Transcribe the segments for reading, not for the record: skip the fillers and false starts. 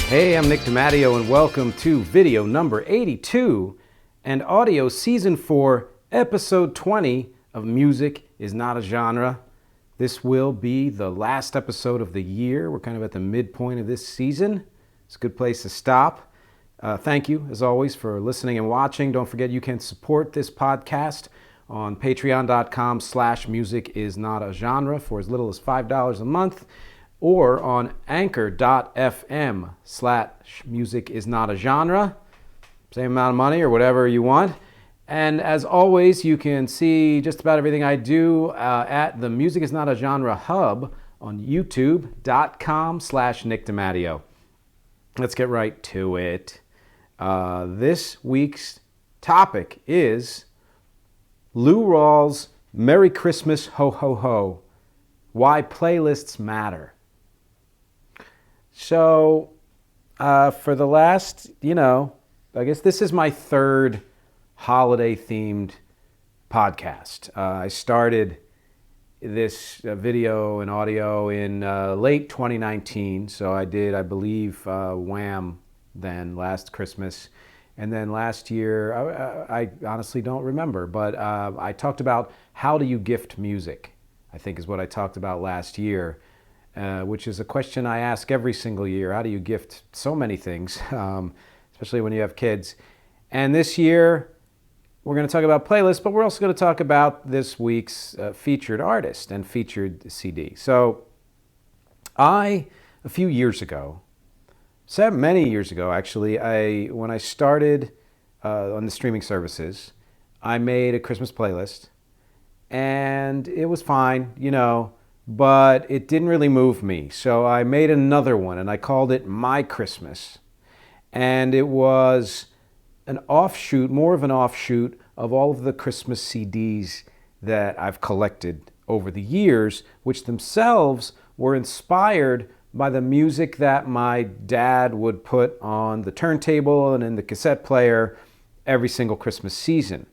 Hey, I'm Nick DiMatteo, and welcome to video number 82 and audio season 4, episode 20 of Music is Not a Genre. This will be the last episode of the year. We're kind of at the midpoint of this season. It's a good place to stop. Thank you, as always, for listening and watching. Don't forget you can support this podcast on patreon.com/musicisnotagenre for as little as $5 a month, or on anchor.fm/musicisnotagenre. Same amount of money or whatever you want. And as always, you can see just about everything I do at the Music is Not a Genre hub on youtube.com/Nick DiMatteo. Let's get right to it. This week's topic is Lou Rawls' Merry Christmas, Ho Ho Ho, Why Playlists Matter. So, for the last, I guess this is my third holiday-themed podcast. I started this video and audio in late 2019, so I did, I believe, Wham! Then last Christmas. And then last year, I honestly don't remember, but I talked about how do you gift music, I think is what I talked about last year. Which is a question I ask every single year. How do you gift so many things, especially when you have kids? And this year, we're going to talk about playlists, but we're also going to talk about this week's featured artist and featured CD. So a few years ago, many years ago actually, when I started on the streaming services, I made a Christmas playlist, and it was fine, but it didn't really move me. So I made another one, and I called it My Christmas. And it was an offshoot, more of an offshoot of all of the Christmas CDs that I've collected over the years, which themselves were inspired by the music that my dad would put on the turntable and in the cassette player every single Christmas season,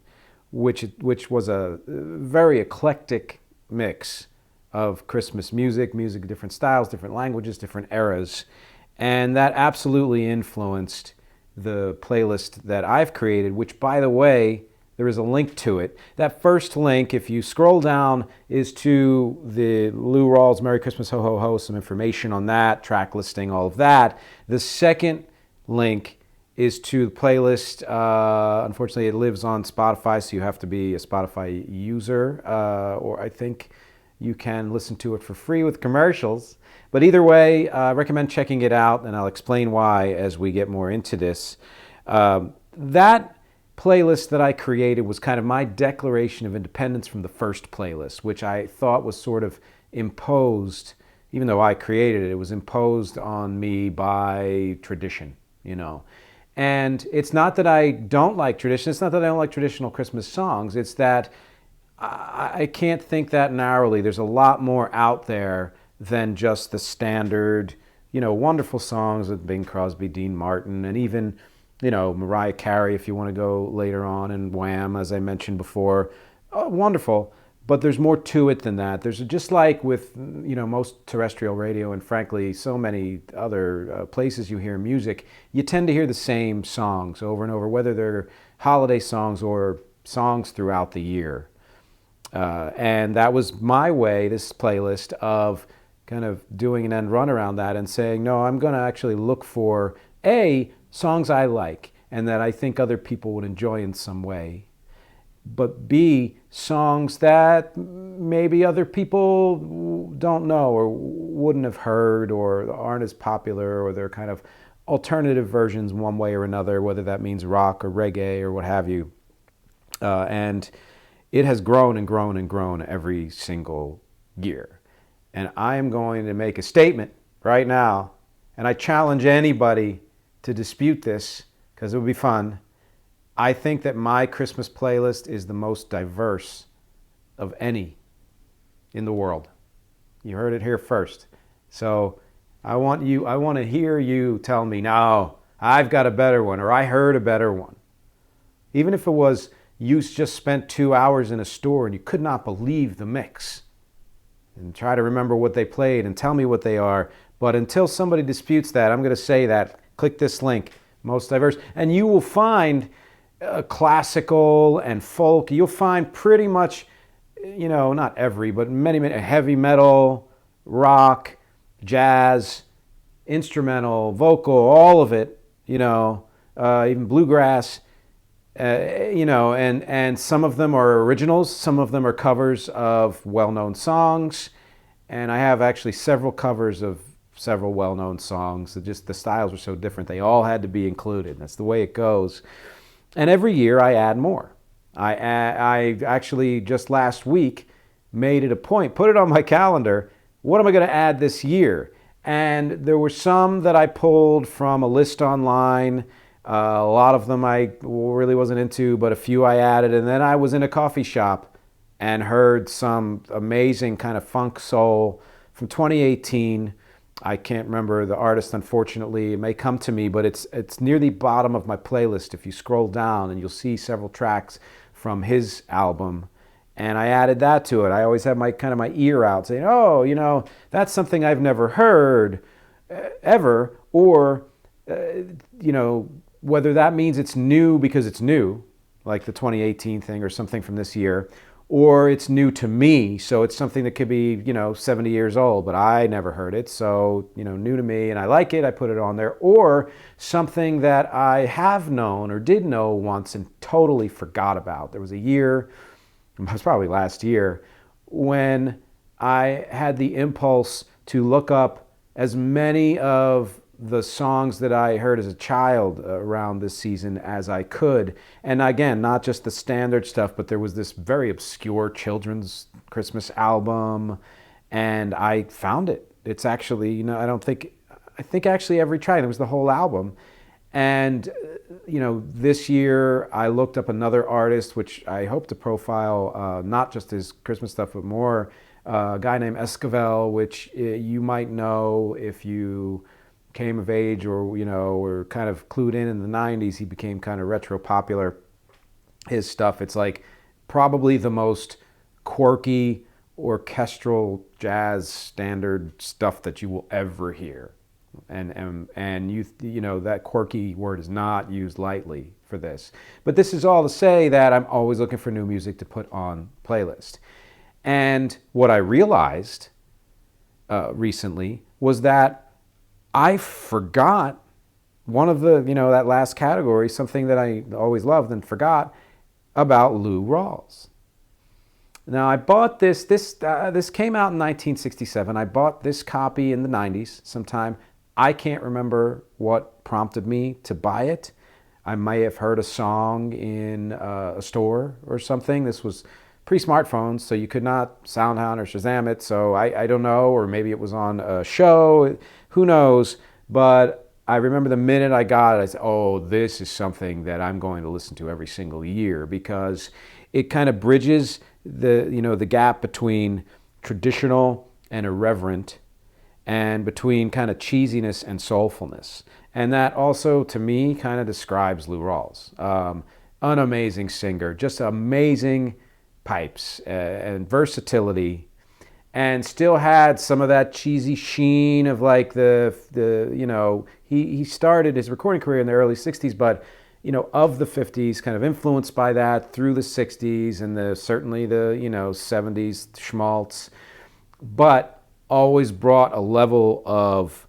which was a very eclectic mix of Christmas music, different styles, different languages, different eras. And that absolutely influenced the playlist that I've created, which, by the way, there is a link to it. That first link, if you scroll down, is to the Lou Rawls' Merry Christmas, Ho Ho Ho, some information on that, track listing, all of that. The second link is to the playlist. Unfortunately, it lives on Spotify, so you have to be a Spotify user, or I think you can listen to it for free with commercials. But either way, I recommend checking it out, and I'll explain why as we get more into this. That playlist that I created was kind of my declaration of independence from the first playlist, which I thought was sort of imposed, even though I created it, it was imposed on me by tradition, And it's not that I don't like tradition, it's not that I don't like traditional Christmas songs, it's that I can't think that narrowly. There's a lot more out there than just the standard, wonderful songs with Bing Crosby, Dean Martin, and even, Mariah Carey, if you want to go later on, and Wham, as I mentioned before. Oh, wonderful. But there's more to it than that. There's just like with, most terrestrial radio and frankly so many other places you hear music, you tend to hear the same songs over and over, whether they're holiday songs or songs throughout the year. And that was my way, this playlist, of kind of doing an end run around that and saying, no, I'm going to actually look for, A, songs I like and that I think other people would enjoy in some way, but B, songs that maybe other people don't know or wouldn't have heard or aren't as popular, or they're kind of alternative versions one way or another, whether that means rock or reggae or what have you. And it has grown and grown and grown every single year. And I am going to make a statement right now, and I challenge anybody to dispute this because it would be fun. I think that my Christmas playlist is the most diverse of any in the world. You heard it here first. So I want to hear you tell me, no, I've got a better one, or I heard a better one. Even if it was you just spent 2 hours in a store and you could not believe the mix, and try to remember what they played and tell me what they are. But until somebody disputes that, I'm going to say that click this link, most diverse. And you will find classical and folk. You'll find pretty much, not every, but many, heavy metal, rock, jazz, instrumental, vocal, all of it, even bluegrass, and some of them are originals, some of them are covers of well-known songs, and I have actually several covers of several well-known songs. Just the styles were so different, they all had to be included. That's the way it goes. And every year I add more. I actually just last week made it a point, put it on my calendar, what am I going to add this year? And there were some that I pulled from a list online. A lot of them I really wasn't into, but a few I added. And then I was in a coffee shop and heard some amazing kind of funk soul from 2018. I can't remember the artist, unfortunately. It may come to me, but it's near the bottom of my playlist. If you scroll down, and you'll see several tracks from his album. And I added that to it. I always have my ear out saying, oh, that's something I've never heard ever, or, whether that means it's new because it's new, like the 2018 thing or something from this year, or it's new to me, so it's something that could be, 70 years old, but I never heard it, so, new to me, and I like it, I put it on there, or something that I have known or did know once and totally forgot about. There was a year, it was probably last year, when I had the impulse to look up as many of the songs that I heard as a child around this season as I could. And again, not just the standard stuff, but there was this very obscure children's Christmas album, and I found it. It's actually, I think actually every try, there was the whole album. And, this year I looked up another artist, which I hope to profile, not just his Christmas stuff, but more, a guy named Esquivel, which you might know if you came of age or, were kind of clued in the 90s. He became kind of retro popular. His stuff, it's like probably the most quirky orchestral jazz standard stuff that you will ever hear. And you know that quirky word is not used lightly for this. But this is all to say that I'm always looking for new music to put on playlist. And what I realized recently was that I forgot one of the, that last category, something that I always loved and forgot about Lou Rawls. Now I bought this came out in 1967. I bought this copy in the 90s sometime. I can't remember what prompted me to buy it. I may have heard a song in a store or something. This was pre-smartphones, so you could not SoundHound or Shazam it, so I don't know, or maybe it was on a show, who knows, but I remember the minute I got it, I said, oh, this is something that I'm going to listen to every single year, because it kind of bridges the gap between traditional and irreverent, and between kind of cheesiness and soulfulness. And that also, to me, kind of describes Lou Rawls. An amazing singer, just amazing pipes and versatility, and still had some of that cheesy sheen of like he started his recording career in the early 60s, but of the 50s, kind of influenced by that through the 60s and certainly the 70s schmaltz, but always brought a level of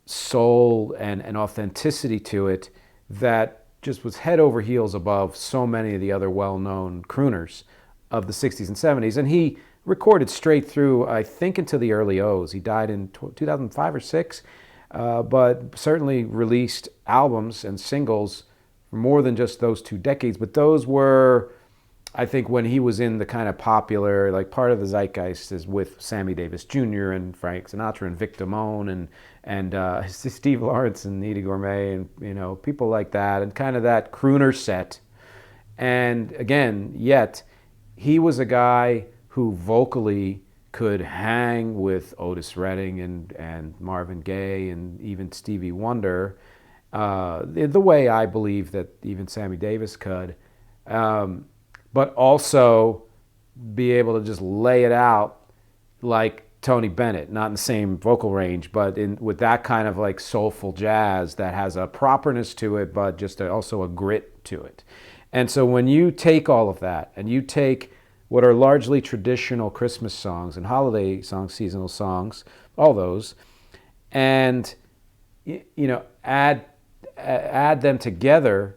soul and authenticity to it that just was head over heels above so many of the other well-known crooners of the 60s and 70s. And he recorded straight through, I think, into the early O's. He died in 2005 or 6, but certainly released albums and singles for more than just those 2 decades. But those were, I think, when he was in the kind of popular, like part of the zeitgeist is with Sammy Davis Jr. and Frank Sinatra and Vic Damone and Steve Lawrence and Eddie Gourmet and people like that, and kind of that crooner set. And again, yet he was a guy who vocally could hang with Otis Redding and Marvin Gaye and even Stevie Wonder, the way I believe that even Sammy Davis could. But also be able to just lay it out like Tony Bennett, not in the same vocal range, but with that kind of like soulful jazz that has a properness to it, but just also a grit to it. And so when you take all of that and you take what are largely traditional Christmas songs and holiday songs, seasonal songs, all those, and add them together,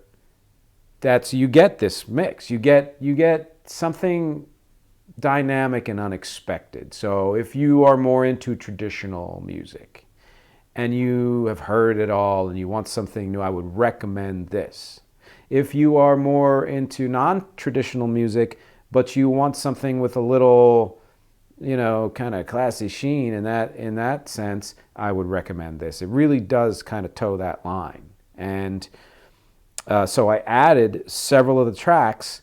you get this mix. You get something dynamic and unexpected. So if you are more into traditional music and you have heard it all and you want something new, I would recommend this. If you are more into non-traditional music, but you want something with a little, kind of classy sheen in that sense, I would recommend this. It really does kind of toe that line. And so I added several of the tracks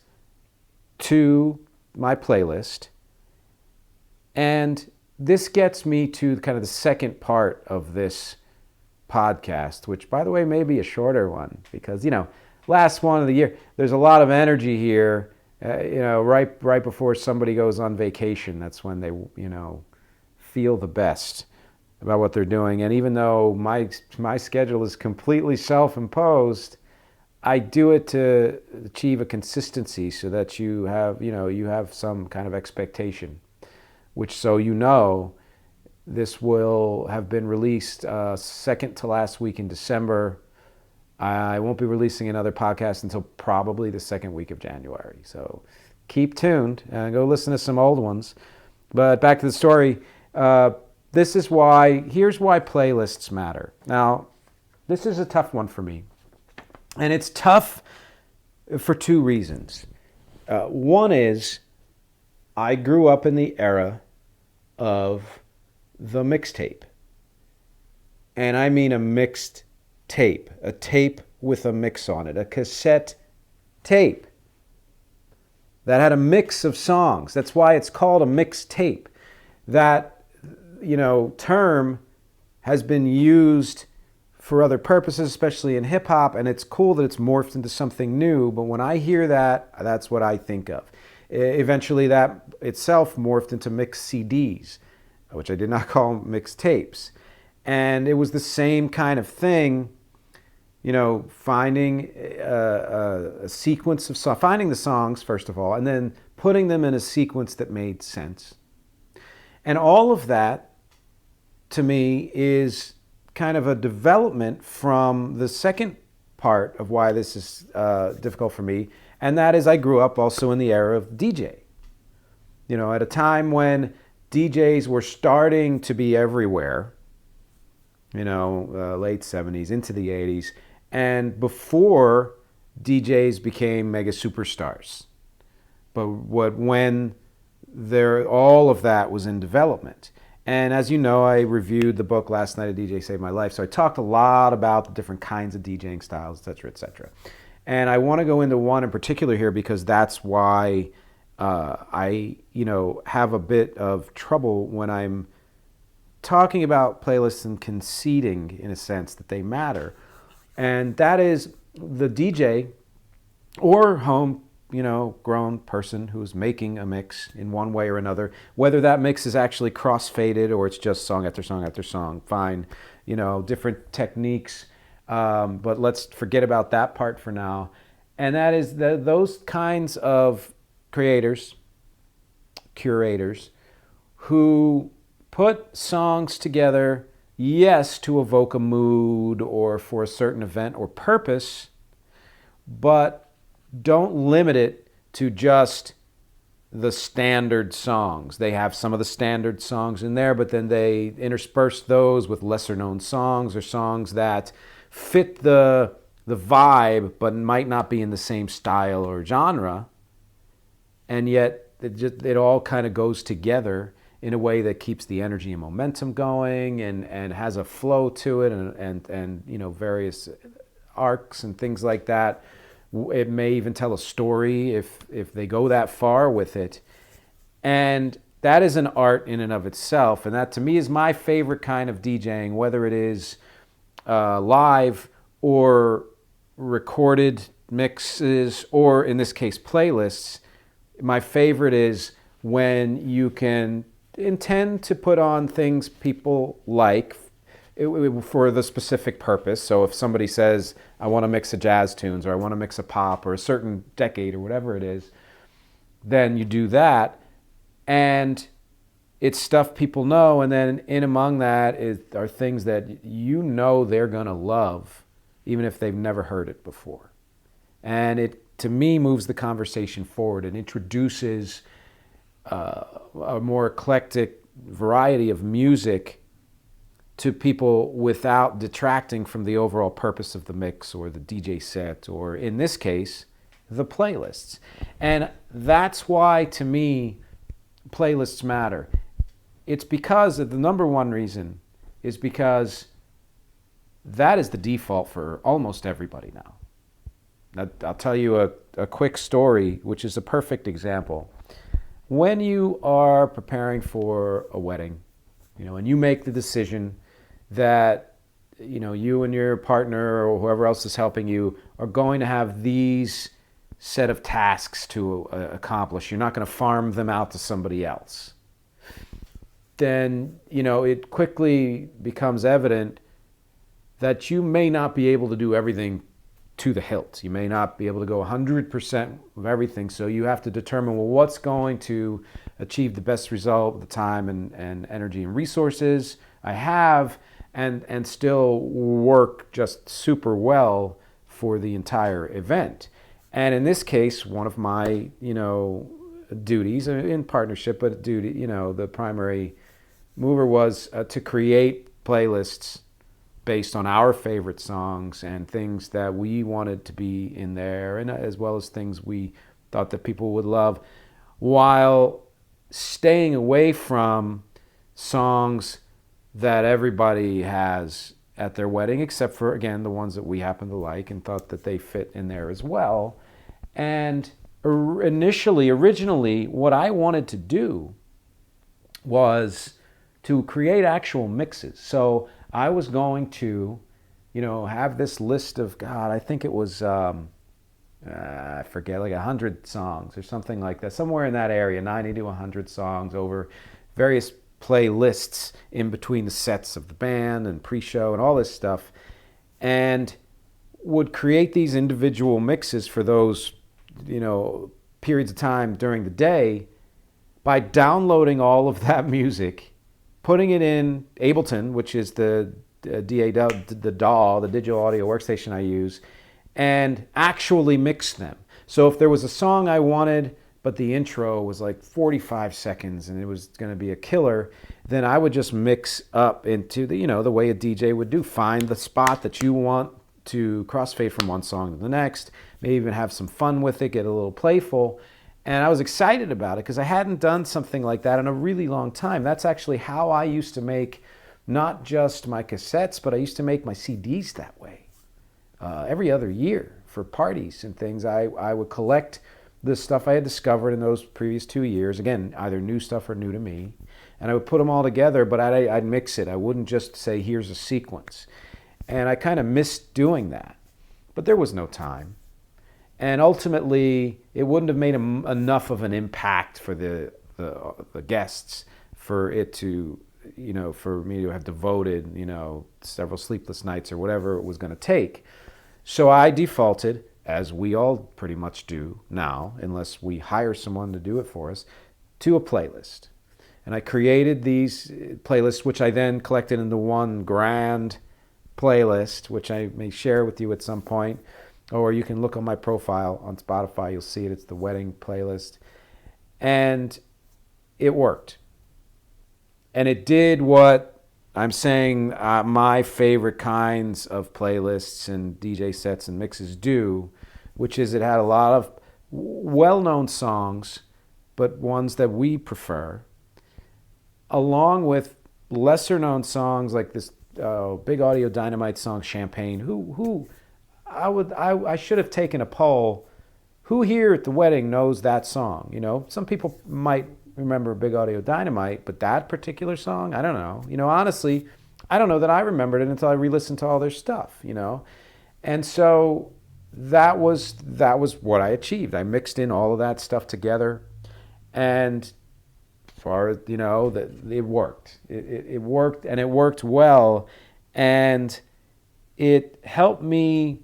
to my playlist. And this gets me to kind of the second part of this podcast, which, by the way, may be a shorter one because, last one of the year, there's a lot of energy here, right before somebody goes on vacation. That's when they, feel the best about what they're doing. And even though my schedule is completely self-imposed, I do it to achieve a consistency so that you have some kind of expectation, which this will have been released second to last week in December. I won't be releasing another podcast until probably the second week of January. So keep tuned and go listen to some old ones. But back to the story. Here's why playlists matter. Now, this is a tough one for me. And it's tough for two reasons. One is I grew up in the era of the mixtape. And I mean a mixed tape, a tape with a mix on it, a cassette tape that had a mix of songs. That's why it's called a mixtape. That, term has been used for other purposes, especially in hip hop, and it's cool that it's morphed into something new, but when I hear that, that's what I think of. Eventually that itself morphed into mixed CDs, which I did not call mixed tapes. And it was the same kind of thing, finding a sequence of songs, finding the songs, first of all, and then putting them in a sequence that made sense. And all of that, to me, is kind of a development from the second part of why this is difficult for me, and that is I grew up also in the era of DJ. At a time when DJs were starting to be everywhere, late 70s into the 80s, and before DJs became mega superstars. But when all of that was in development. And as you know, I reviewed the book last night, A DJ Saved My Life. So I talked a lot about the different kinds of DJing styles, et cetera, et cetera. And I want to go into one in particular here because that's why I have a bit of trouble when I'm talking about playlists and conceding, in a sense, that they matter. And that is the DJ or home grown person who's making a mix in one way or another, whether that mix is actually cross-faded or it's just song after song after song, fine, different techniques, but let's forget about that part for now. And that is those kinds of creators, curators, who put songs together, yes, to evoke a mood or for a certain event or purpose, but don't limit it to just the standard songs. They have some of the standard songs in there, but then they intersperse those with lesser known songs or songs that fit the vibe but might not be in the same style or genre. And yet it all kind of goes together in a way that keeps the energy and momentum going and has a flow to it and various arcs and things like that. It may even tell a story if they go that far with it. And that is an art in and of itself. And that, to me, is my favorite kind of DJing, whether it is live or recorded mixes or, in this case, playlists. My favorite is when you can intend to put on things people like for the specific purpose. So if somebody says, I want to mix a jazz tunes, or I want to mix a pop, or a certain decade, or whatever it is, then you do that. And it's stuff people know, and then in among that are things that you know they're going to love, even if they've never heard it before. And it, to me, moves the conversation forward and introduces a more eclectic variety of music to people without detracting from the overall purpose of the mix or the DJ set, or in this case, the playlists. And that's why, to me, playlists matter. It's because of the number one reason is because that is the default for almost everybody now. I'll tell you a quick story, which is a perfect example. When you are preparing for a wedding, and you make the decision that, you and your partner or whoever else is helping you are going to have these set of tasks to accomplish. You're not going to farm them out to somebody else. Then, it quickly becomes evident that you may not be able to do everything to the hilt. You may not be able to go 100% of everything. So you have to determine, well, what's going to achieve the best result with the time and energy and resources I have, and still work just super well for the entire event. And in this case, one of my, duties in partnership, but duty, the primary mover was to create playlists based on our favorite songs and things that we wanted to be in there, and as well as things we thought that people would love, while staying away from songs that everybody has at their wedding, except for, again, the ones that we happen to like and thought that they fit in there as well. And originally, what I wanted to do was to create actual mixes. So I was going to, have this list of, I think it was, I forget, like 100 songs or something like that, somewhere in that area, 90 to 100 songs over various playlists in between the sets of the band and pre-show and all this stuff, and would create these individual mixes for those, periods of time during the day by downloading all of that music, putting it in Ableton, which is the DAW, the digital audio workstation I use, and actually mix them. So if there was a song I wanted, but the intro was like 45 seconds and it was going to be a killer, then I would just mix up into the way a DJ would do. Find the spot that you want to crossfade from one song to the next, maybe even have some fun with it, get a little playful. And I was excited about it because I hadn't done something like that in a really long time. That's actually how I used to make not just my cassettes, but I used to make my CDs that way. Every other year for parties and things, I would collect the stuff I had discovered in those previous 2 years. Again, either new stuff or new to me. And I would put them all together, but I'd mix it. I wouldn't just say, here's a sequence. And I kind of missed doing that. But there was no time. And ultimately, it wouldn't have made enough of an impact for the guests for it to, for me to have devoted, several sleepless nights or whatever it was going to take. So I defaulted, as we all pretty much do now, unless we hire someone to do it for us, to a playlist. And I created these playlists, which I then collected into one grand playlist, which I may share with you at some point. Or you can look on my profile on Spotify. You'll see it. It's the wedding playlist. And it worked. And it did what I'm saying my favorite kinds of playlists and DJ sets and mixes do, which is it had a lot of well-known songs, but ones that we prefer, along with lesser-known songs like this Big Audio Dynamite song, Champagne, who I should have taken a poll. Who here at the wedding knows that song? Some people might remember Big Audio Dynamite, but that particular song, I don't know. Honestly, I don't know that I remembered it until I re-listened to all their stuff, And so that was what I achieved. I mixed in all of that stuff together, and far as, that it worked. It worked, and it worked well. And it helped me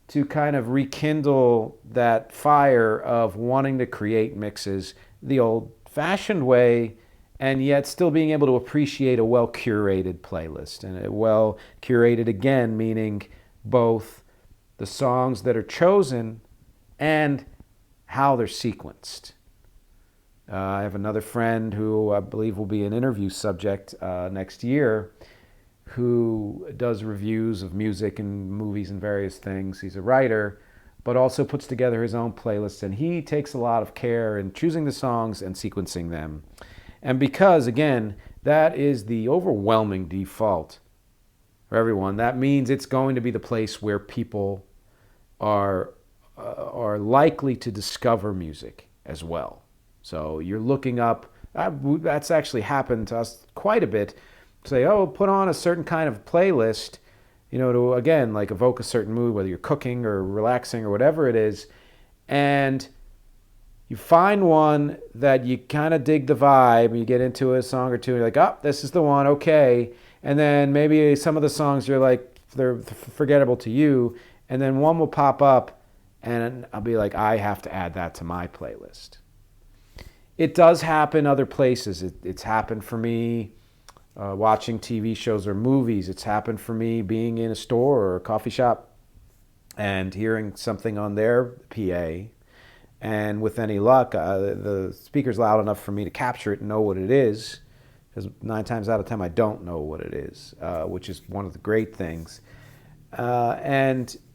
to kind of rekindle that fire of wanting to create mixes the old-fashioned way, and yet still being able to appreciate a well-curated playlist. And a well-curated, again, meaning both the songs that are chosen and how they're sequenced. I have another friend who I believe will be an interview subject next year, who does reviews of music and movies and various things. He's a writer, but also puts together his own playlists, and he takes a lot of care in choosing the songs and sequencing them. And because, again, that is the overwhelming default for everyone, that means it's going to be the place where people are likely to discover music as well. So you're looking up, that's actually happened to us quite a bit. Say, oh, put on a certain kind of playlist, to, again, like evoke a certain mood, whether you're cooking or relaxing or whatever it is. And you find one that you kind of dig the vibe, you get into a song or two, and you're like, oh, this is the one, okay. And then maybe some of the songs you're like, they're forgettable to you. And then one will pop up, and I'll be like, I have to add that to my playlist. It does happen other places. It's happened for me watching TV shows or movies. It's happened for me being in a store or a coffee shop and hearing something on their PA. And with any luck, the speaker's loud enough for me to capture it and know what it is. Because 9 times out of 10, I don't know what it is, which is one of the great things.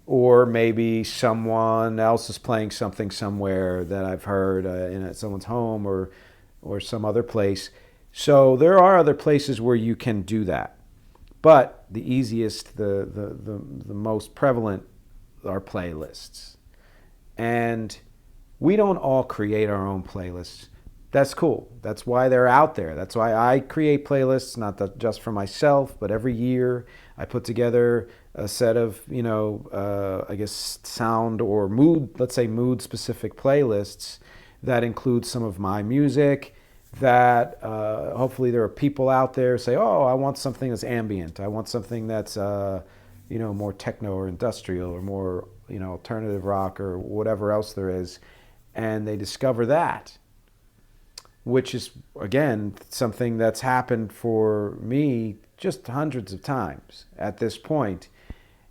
Or maybe someone else is playing something somewhere that I've heard in someone's home or some other place. So there are other places where you can do that. But the easiest, the most prevalent are playlists. And we don't all create our own playlists. That's cool. That's why they're out there. That's why I create playlists, not just for myself, but every year I put together a set of, I guess, sound or mood, let's say mood-specific playlists that include some of my music, that hopefully there are people out there say, oh, I want something that's ambient. I want something that's, more techno or industrial or more, alternative rock or whatever else there is. And they discover that, which is, again, something that's happened for me just hundreds of times at this point.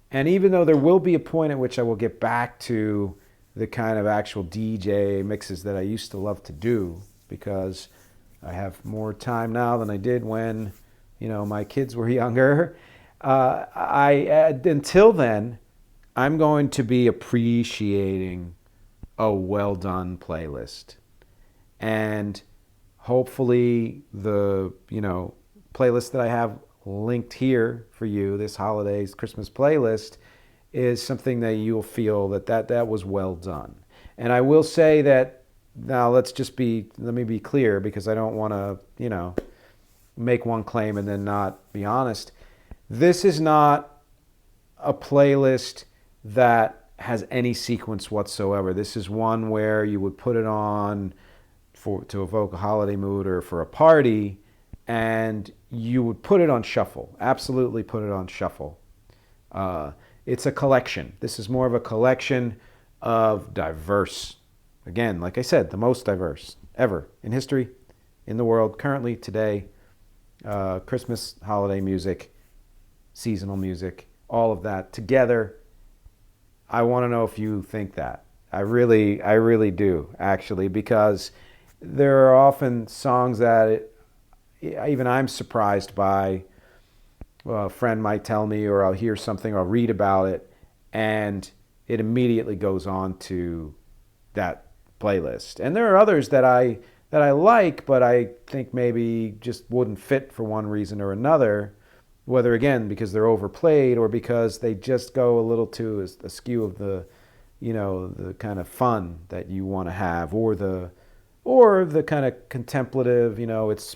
And even though there will be a point at which I will get back to the kind of actual DJ mixes that I used to love to do, because I have more time now than I did when, my kids were younger, until then, I'm going to be appreciating a well-done playlist. And hopefully the, playlist that I have linked here for you, this holidays Christmas playlist, is something that you'll feel that was well done. And I will say that, now let me be clear, because I don't want to, make one claim and then not be honest. This is not a playlist that has any sequence whatsoever. This is one where you would put it on to evoke a holiday mood or for a party, and you would put it on shuffle. Absolutely put it on shuffle. It's a collection. This is more of a collection of diverse, again, like I said, the most diverse ever in history, in the world, currently, today, Christmas, holiday music, seasonal music, all of that together. I want to know if you think that. I really do, actually, because there are often songs that even I'm surprised by. Well, a friend might tell me, or I'll hear something, or I'll read about it, and it immediately goes on to that playlist. And there are others that I like, but I think maybe just wouldn't fit for one reason or another, whether, again, because they're overplayed or because they just go a little too askew of the, the kind of fun that you want to have, or the kind of contemplative, it's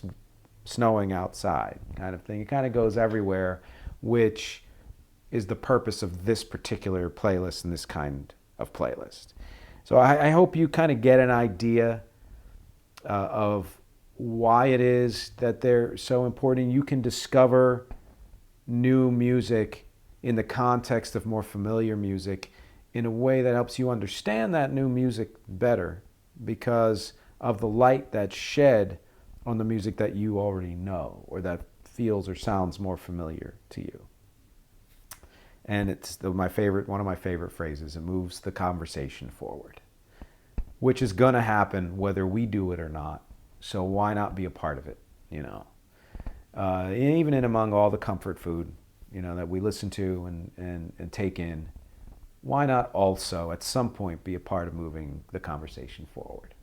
snowing outside kind of thing. It kind of goes everywhere, which is the purpose of this particular playlist and this kind of playlist. So I hope you kind of get an idea of why it is that they're so important. You can discover new music in the context of more familiar music in a way that helps you understand that new music better because of the light that's shed on the music that you already know or that feels or sounds more familiar to you. And it's one of my favorite phrases. It moves the conversation forward, which is going to happen whether we do it or not. So why not be a part of it, even in among all the comfort food, that we listen to and take in, why not also at some point be a part of moving the conversation forward?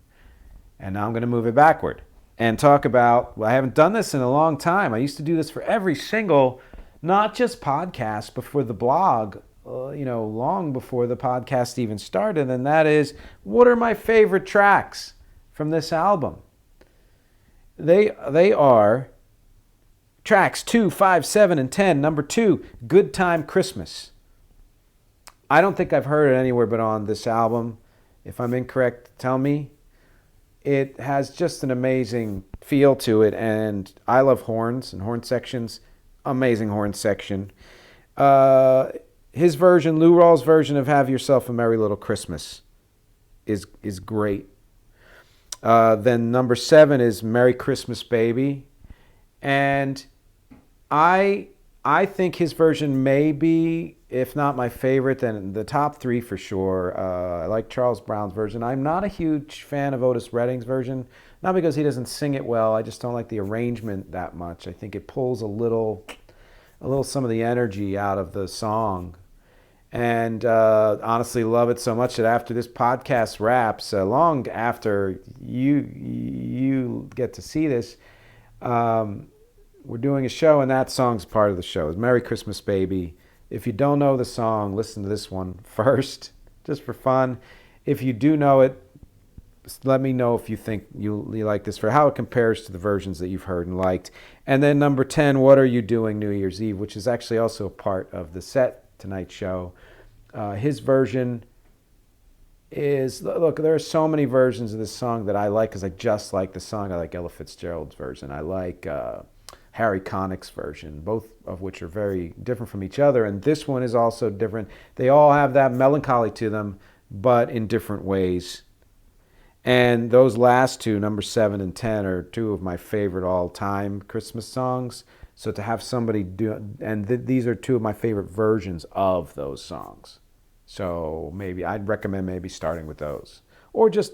And now I'm going to move it backward and talk about, I haven't done this in a long time. I used to do this for every single, not just podcast, but for the blog, long before the podcast even started. And that is, what are my favorite tracks from this album? They are tracks 2, 5, 7, and 10. Number 2, Good Time Christmas. I don't think I've heard it anywhere but on this album. If I'm incorrect, tell me. It has just an amazing feel to it, and I love horns and horn sections. Amazing horn section. His version, Lou Rawls' version of Have Yourself a Merry Little Christmas is great. Then number 7 is Merry Christmas Baby. And I think his version may be, if not my favorite, then the top 3 for sure. I like Charles Brown's version. I'm not a huge fan of Otis Redding's version, not because he doesn't sing it well. I just don't like the arrangement that much. I think it pulls a little some of the energy out of the song. And honestly love it so much that after this podcast wraps, long after you get to see this, we're doing a show, and that song's part of the show. It's Merry Christmas Baby. If you don't know the song, listen to this one first, just for fun. If you do know it, let me know if you think you like this, for how it compares to the versions that you've heard and liked. And then number 10, What Are You Doing New Year's Eve, which is actually also a part of the set tonight's show. His version is, look, there are so many versions of this song that I like because I just like the song. I like Ella Fitzgerald's version. I like Harry Connick's version, both of which are very different from each other. And this one is also different. They all have that melancholy to them, but in different ways. And those last 2, number 7 and 10, are 2 of my favorite all-time Christmas songs. So to have somebody do, and these are 2 of my favorite versions of those songs. So maybe I'd recommend maybe starting with those, or just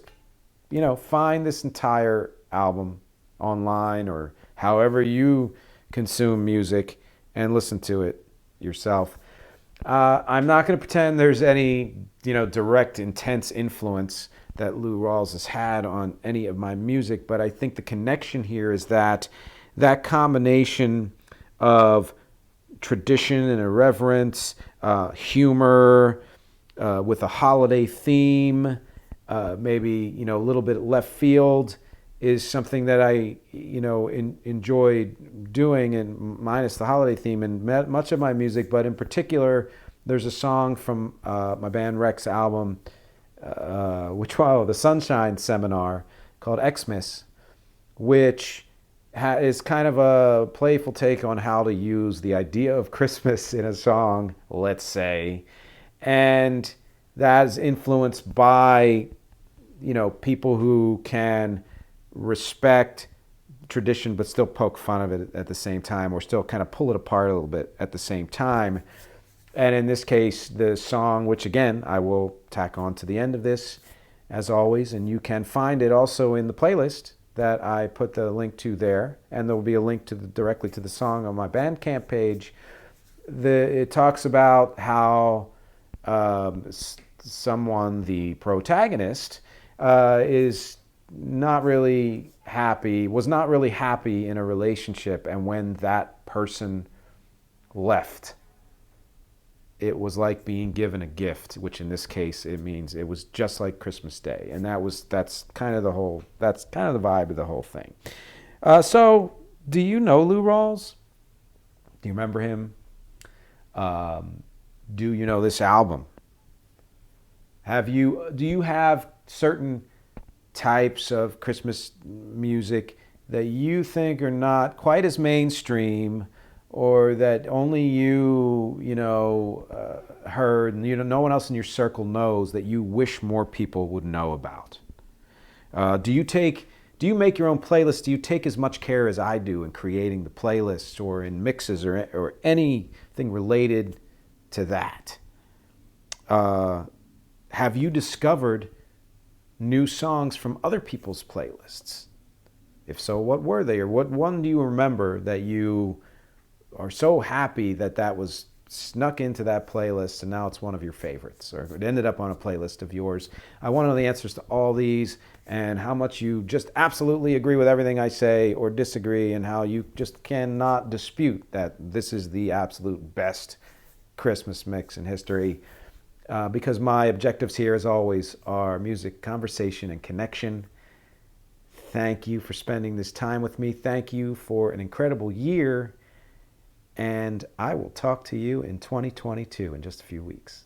find this entire album online or however you consume music and listen to it yourself. I'm not going to pretend there's any direct intense influence that Lou Rawls has had on any of my music, but I think the connection here is that combination of tradition and irreverence, humor, with a holiday theme, maybe a little bit left field, is something that I enjoy doing, and minus the holiday theme in much of my music. But in particular, there's a song from my band Rex album, the Sunshine Seminar, called Xmas, which is kind of a playful take on how to use the idea of Christmas in a song, let's say. And that is influenced by, people who can respect tradition but still poke fun of it at the same time, or still kind of pull it apart a little bit at the same time. And in this case, the song, which again, I will tack on to the end of this, as always, and you can find it also in the playlist that I put the link to there, and there will be a link directly to the song on my Bandcamp page. It talks about how someone, the protagonist, was not really happy in a relationship, and when that person left, it was like being given a gift, which in this case it means it was just like Christmas Day, and that's kind of the vibe of the whole thing. So, do you know Lou Rawls? Do you remember him? Do you know this album? Do you have certain types of Christmas music that you think are not quite as mainstream, or that only you heard, and no one else in your circle knows, that you wish more people would know about? Do you make your own playlists? Do you take as much care as I do in creating the playlists, or in mixes, or anything related to that? Have you discovered new songs from other people's playlists? If so, what were they? Or what one do you remember that you are so happy that was snuck into that playlist and now it's one of your favorites, or it ended up on a playlist of yours? I want to know the answers to all these, and how much you just absolutely agree with everything I say or disagree, and how you just cannot dispute that this is the absolute best Christmas mix in history. Because my objectives here, as always, are music, conversation, and connection. Thank you for spending this time with me. Thank you for an incredible year. And I will talk to you in 2022 in just a few weeks.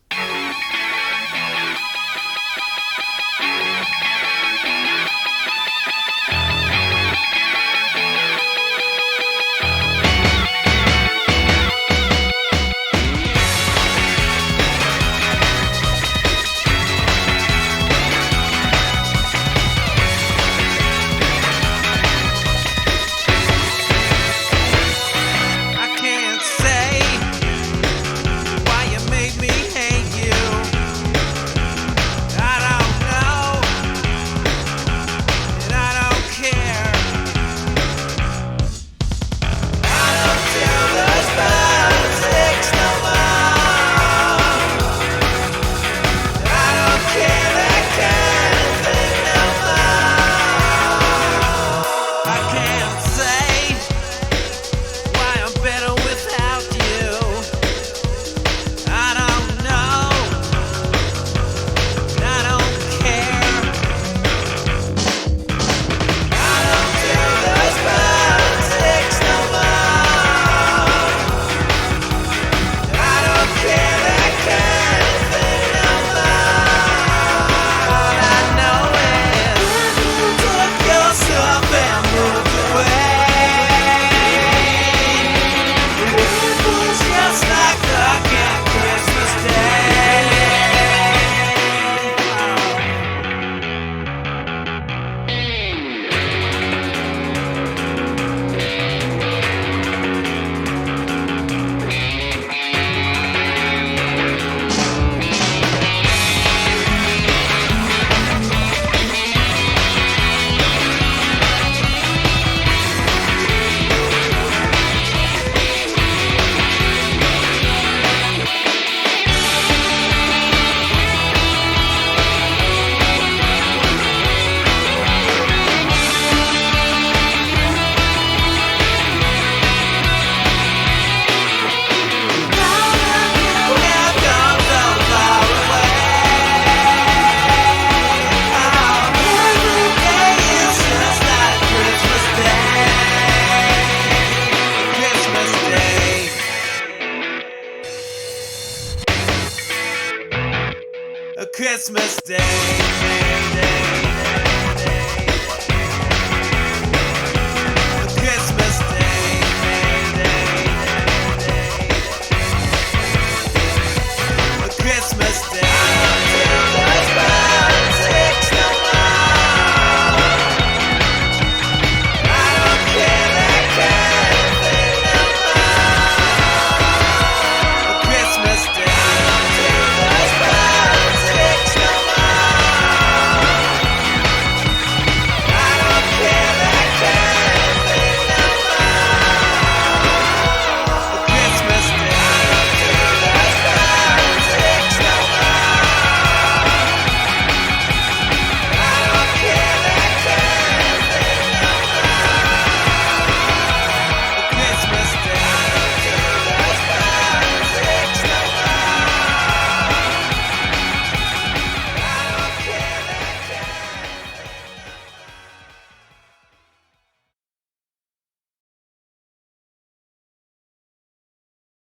Christmas Day.